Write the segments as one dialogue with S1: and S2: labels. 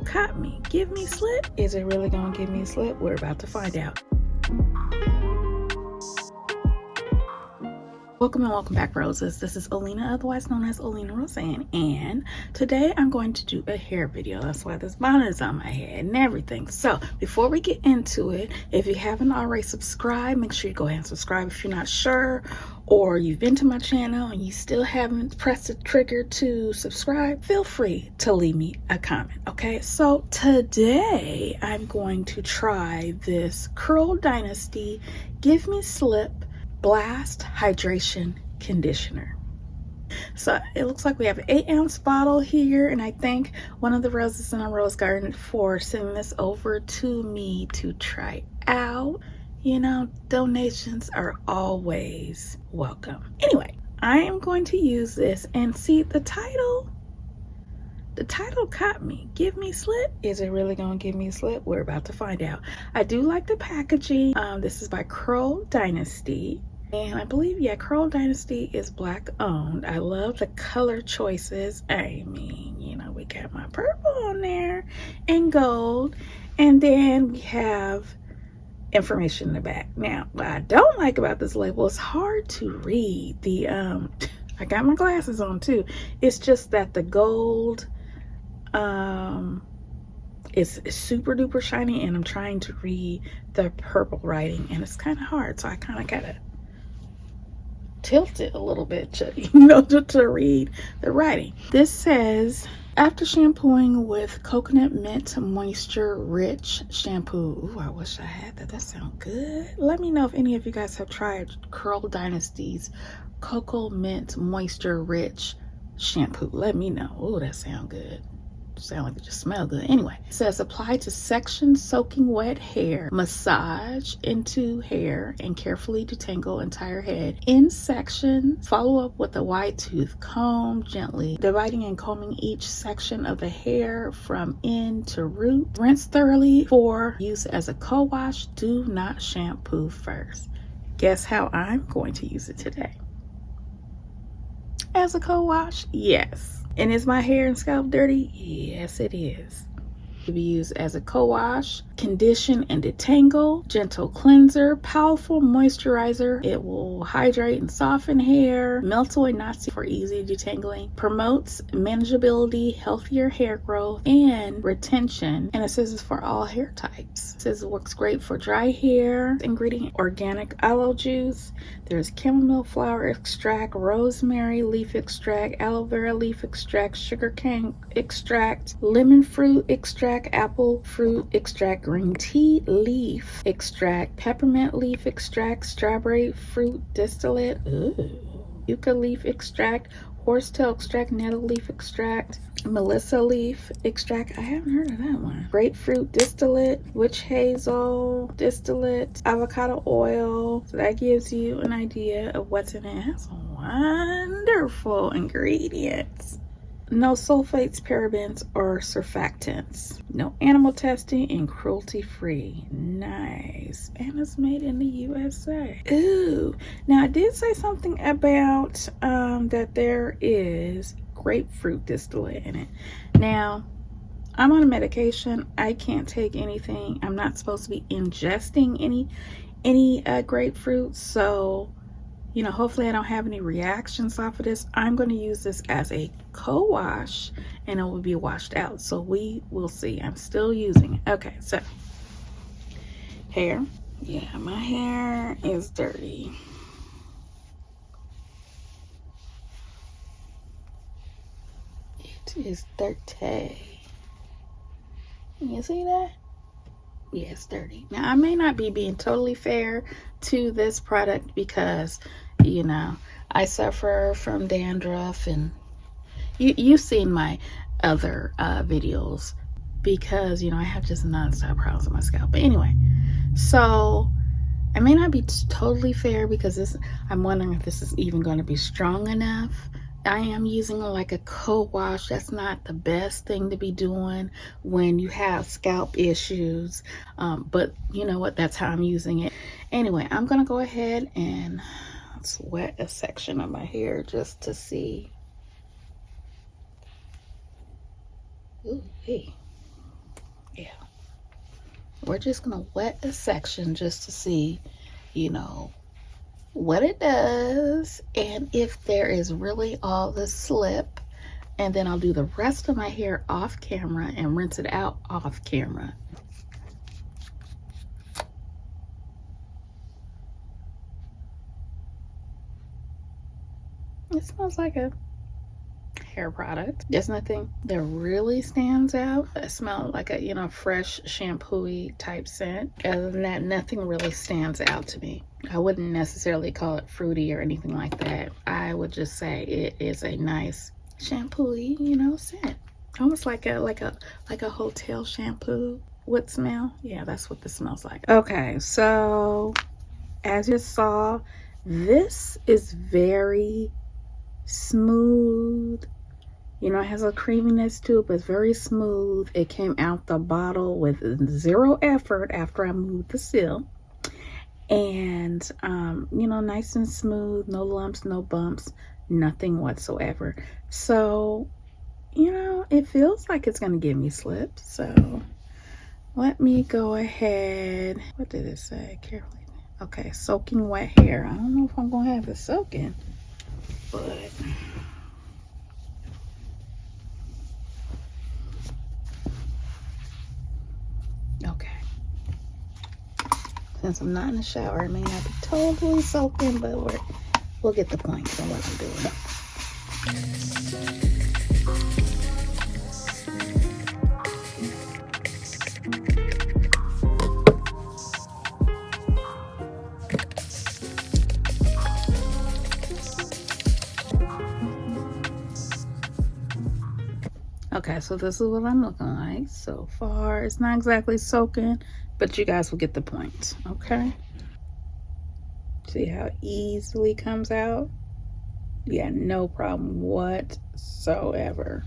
S1: caught me. Give me slip? Is it really gonna give me a slip? We're about to find out. Welcome and welcome back, roses. This is Olena, otherwise known as OlenaRosanne, and today I'm going to do a hair video. That's why this bonnet is on my head and everything. So before we get into it, if you haven't already subscribed, make sure you go ahead and subscribe. If you're not sure, or you've been to my channel and you still haven't pressed the trigger to subscribe, feel free to leave me a comment. Okay, so today I'm going to try this Curl Dynasty Give Me Slip Blast Hydration Conditioner. So it looks like we have an 8-ounce bottle here, and I thank one of the roses in our rose garden for sending this over to me to try out. You know, donations are always welcome. Anyway, I am going to use this, and see, the title caught me. Give me slip? Is it really gonna give me a slip? We're about to find out. I do like the packaging. This is by Curl Dynasty, and I believe, yeah, Curl Dynasty is Black owned. I love the color choices. I mean, you know, we got my purple on there and gold, and then we have information in the back. Now, what I don't like about this label, it's hard to read. The I got my glasses on too. It's just that the gold is super duper shiny, and I'm trying to read the purple writing, and it's kind of hard, so I kind of gotta tilt it a little bit to, you know, to read the writing. This says, after shampooing with coconut mint moisture rich shampoo. Ooh, I wish I had that. That sounds good. Let me know if any of you guys have tried Curl Dynasty's cocoa mint moisture rich shampoo. Let me know. Ooh, that sounds good. Sound like it just smells good. Anyway, it says apply to section soaking wet hair, massage into hair, and carefully detangle entire head in sections. Follow up with a wide tooth comb, gently dividing and combing each section of the hair from end to root. Rinse thoroughly for use as a co-wash. Do not shampoo first. Guess how I'm going to use it today? As a co-wash? Yes. And is my hair and scalp dirty? Yes, it is. To be used as a co-wash, condition and detangle, gentle cleanser, powerful moisturizer. It will hydrate and soften hair, melts away knots for easy detangling, promotes manageability, healthier hair growth, and retention. And it says it's for all hair types. It says it works great for dry hair. Ingredient: organic aloe juice. There's chamomile flower extract, rosemary leaf extract, aloe vera leaf extract, sugarcane extract, lemon fruit extract, apple fruit extract, green tea leaf extract, peppermint leaf extract, strawberry fruit distillate, yucca leaf extract, horsetail extract, nettle leaf extract, melissa leaf extract. I haven't heard of that one. Grapefruit distillate, witch hazel distillate, avocado oil. So that gives you an idea of what's in it. It has some wonderful ingredients. No sulfates, parabens, or surfactants. No animal testing, and cruelty-free. Nice. And it's made in the USA. Ooh. Now, I did say something about that there is grapefruit distillate in it. Now, I'm on a medication. I can't take anything. I'm not supposed to be ingesting any grapefruit. So, you know, hopefully I don't have any reactions off of this. I'm going to use this as a co-wash, and it will be washed out. So we will see. I'm still using it. Okay, so hair. Yeah, my hair is dirty. It is dirty. You see that? Yeah, it's dirty. Now, I may not be being totally fair to this product because, you know, I suffer from dandruff, and you've seen my other videos, because, you know, I have just nonstop problems with my scalp. But anyway, so I may not be totally fair because I'm wondering if this is even going to be strong enough. I am using like a co-wash. That's not the best thing to be doing when you have scalp issues, but you know what, that's how I'm using it. Anyway, I'm gonna go ahead and wet a section of my hair just to see. Ooh, hey. Yeah. We're just gonna wet a section just to see, you know, what it does and if there is really all the slip. And then I'll do the rest of my hair off camera and rinse it out off camera. It smells like a hair product. There's nothing that really stands out. It smells like a, you know, fresh shampoo-y type scent. Other than that, nothing really stands out to me. I wouldn't necessarily call it fruity or anything like that. I would just say it is a nice shampoo-y, you know, scent. Almost like a hotel shampoo would smell. Yeah, that's what this smells like. Okay, so as you saw, this is very smooth. You know, it has a creaminess to it, but it's very smooth. It came out the bottle with zero effort after I moved the seal. And, you know, nice and smooth, no lumps, no bumps, nothing whatsoever. So, you know, it feels like it's going to give me slip. So let me go ahead. What did it say? Carefully. Okay, soaking wet hair. I don't know if I'm going to have it soaking, but... Okay. Since I'm not in the shower, it may not be totally soaking, but we'll get the point from what I'm doing. Okay, so this is what I'm looking like so far. It's not exactly soaking, but you guys will get the point, okay? See how easily comes out? Yeah, no problem whatsoever.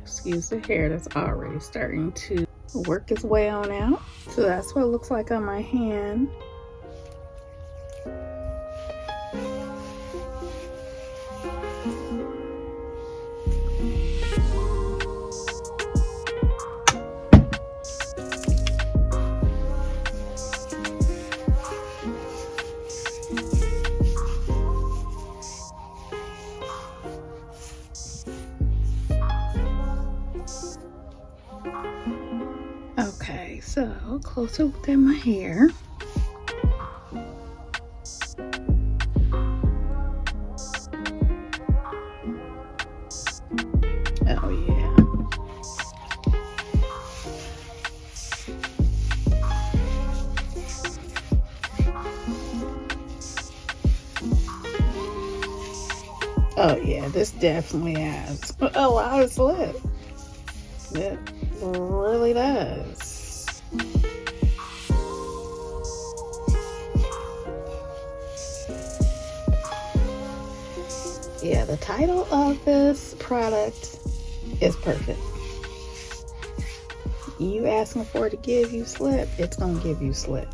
S1: Excuse the hair that's already starting to work its way on out. So that's what it looks like on my hand. Okay, so closer look at my hair. Oh yeah. Oh yeah, this definitely has a lot of slip. It really does. Yeah, the title of this product is perfect. You asking for it to give you slip, it's gonna give you slip.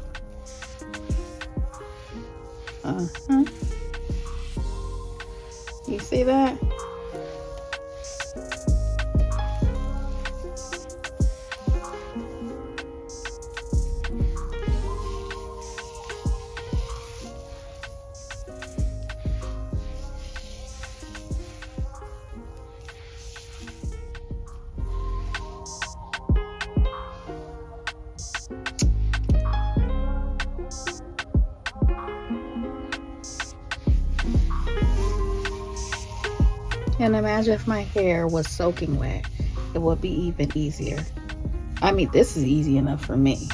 S1: You see that? And imagine if my hair was soaking wet, it would be even easier. I mean, this is easy enough for me.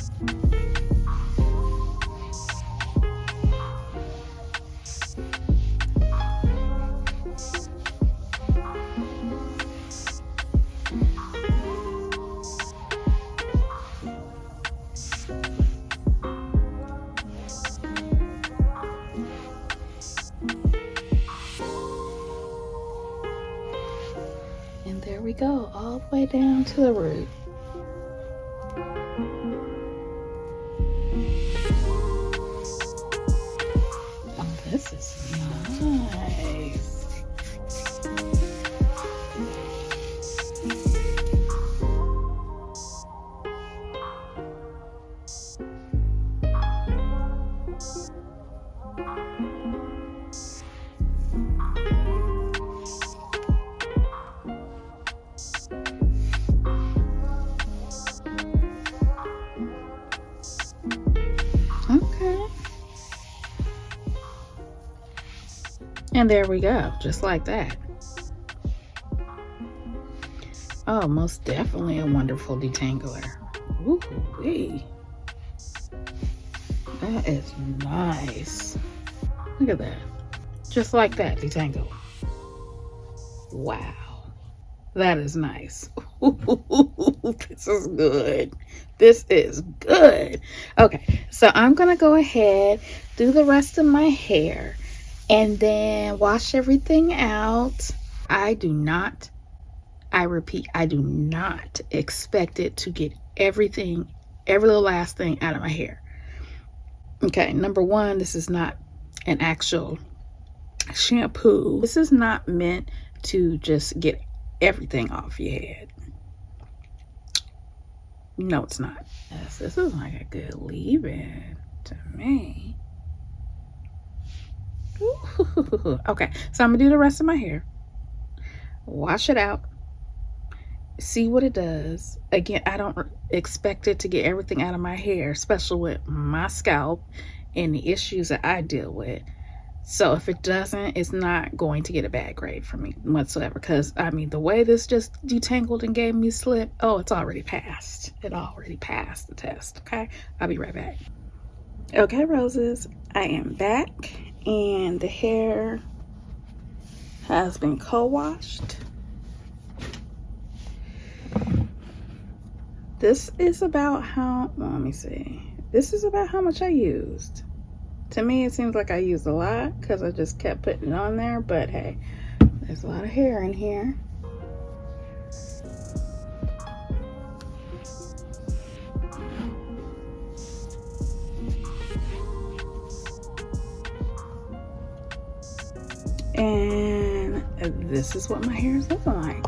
S1: And there we go, all the way down to the root. On this And there we go, just like that. Oh, most definitely a wonderful detangler. Ooh-wee. That is nice. Look at that. Just like that, detangle. Wow. That is nice. This is good. This is good. Okay, so I'm going to go ahead, do the rest of my hair, and then wash everything out. I repeat, I do not expect it to get everything, every little last thing out of my hair. Okay, number one, this is not an actual shampoo. This is not meant to just get everything off your head. No, it's not. Yes, this is like a good leave-in to me. Ooh. Okay, so I'm gonna do the rest of my hair, wash it out, see what it does. Again, I don't expect it to get everything out of my hair, especially with my scalp and the issues that I deal with. So if it doesn't, it's not going to get a bad grade for me whatsoever. Because, I mean, the way this just detangled and gave me slip, oh, it's already passed. It already passed the test, okay? I'll be right back. Okay, roses, I am back. And the hair has been co-washed. This is about how, well, let me see. This is about how much I used. To me, it seems like I used a lot because I just kept putting it on there, but hey, there's a lot of hair in here. And this is what my hair is looking like.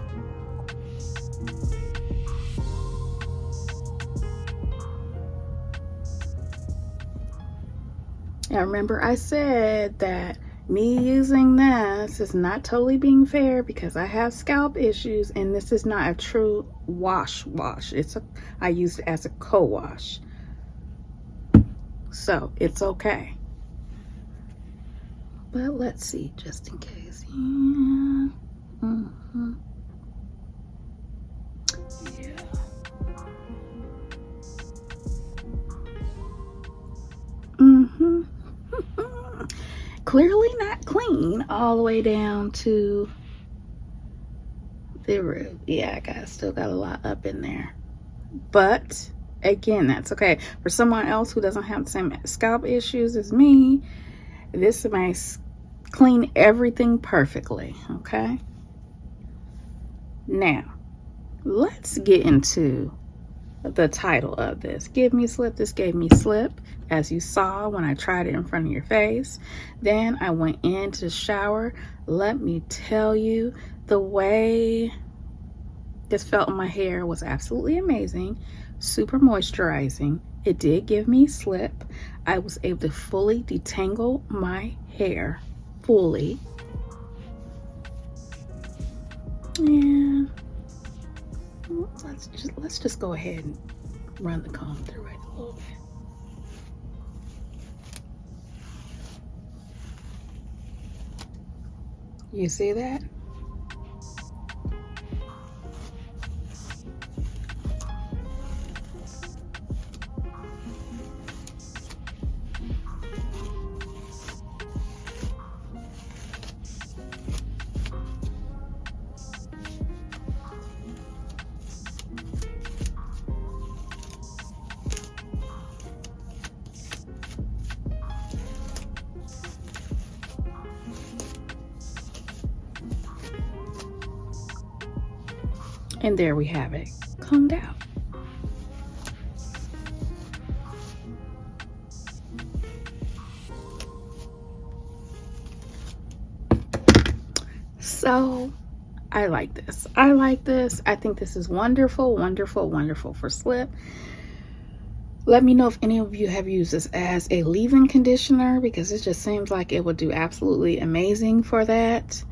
S1: Now remember, I said that me using this is not totally being fair because I have scalp issues, and this is not a true wash. I use it as a co-wash, so it's okay. But let's see, just in case. Yeah. Yeah. Clearly not clean all the way down to the root. Yeah, I still got a lot up in there. But again, that's okay. For someone else who doesn't have the same scalp issues as me, this may clean everything perfectly, okay? Now, let's get into the title of this. Give me slip. This gave me slip, as you saw when I tried it in front of your face. Then I went into the shower. Let me tell you, the way this felt in my hair was absolutely amazing. Super moisturizing. It did give me slip. I was able to fully detangle my hair fully. And let's just go ahead and run the comb through it a little bit. You see that? And there we have it, combed out. So I like this. I like this. I think this is wonderful, wonderful, wonderful for slip. Let me know if any of you have used this as a leave-in conditioner, because it just seems like it would do absolutely amazing for that.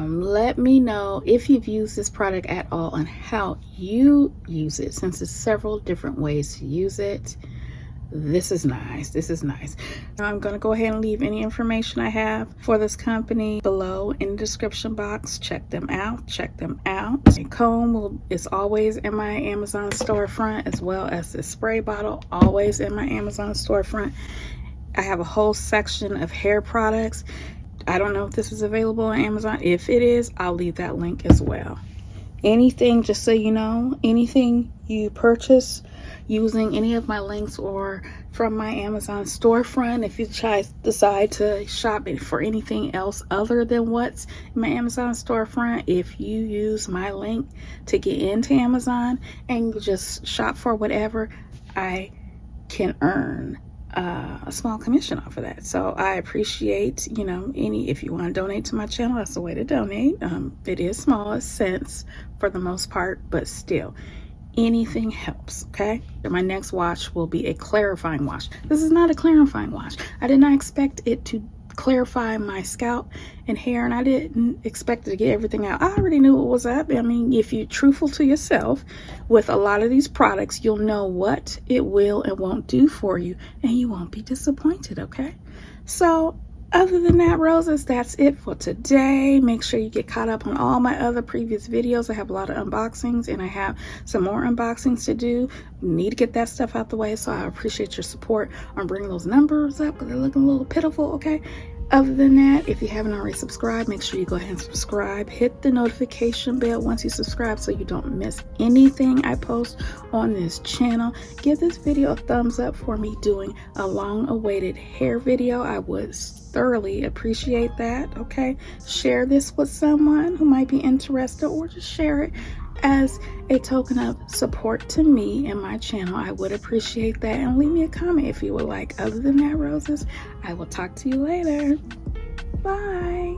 S1: Let me know if you've used this product at all and how you use it, since there's several different ways to use it. This is nice. This is nice. I'm going to go ahead and leave any information I have for this company below in the description box. Check them out. Check them out. A comb is always in my Amazon storefront, as well as the spray bottle, always in my Amazon storefront. I have a whole section of hair products. I don't know if this is available on Amazon. If it is, I'll leave that link as well. Anything, just so you know, anything you purchase using any of my links or from my Amazon storefront, if you decide to shop it for anything else other than what's in my Amazon storefront, if you use my link to get into Amazon and you just shop for whatever, I can earn a small commission off of that. So I appreciate, you know, if you want to donate to my channel, that's the way to donate. It is small, it's cents for the most part, but still, anything helps. Okay, my next wash will be a clarifying wash. This is not a clarifying wash. I did not expect it to clarify my scalp and hair, and I didn't expect it to get everything out. I already knew what was up. I mean, if you're truthful to yourself with a lot of these products, you'll know what it will and won't do for you, and you won't be disappointed. Okay, so other than that, roses, that's it for today. Make sure you get caught up on all my other previous videos. I have a lot of unboxings, and I have some more unboxings to do. Need to get that stuff out the way, so I appreciate your support on bringing those numbers up because they're looking a little pitiful. Okay, other than that, if you haven't already subscribed, make sure you go ahead and subscribe. Hit the notification bell once you subscribe so you don't miss anything I post on this channel. Give this video a thumbs up for me doing a long-awaited hair video. I would thoroughly appreciate that. Okay, share this with someone who might be interested, or just share it as a token of support to me and my channel. I would appreciate that, and leave me a comment if you would like. Other than that, roses, I will talk to you later. Bye.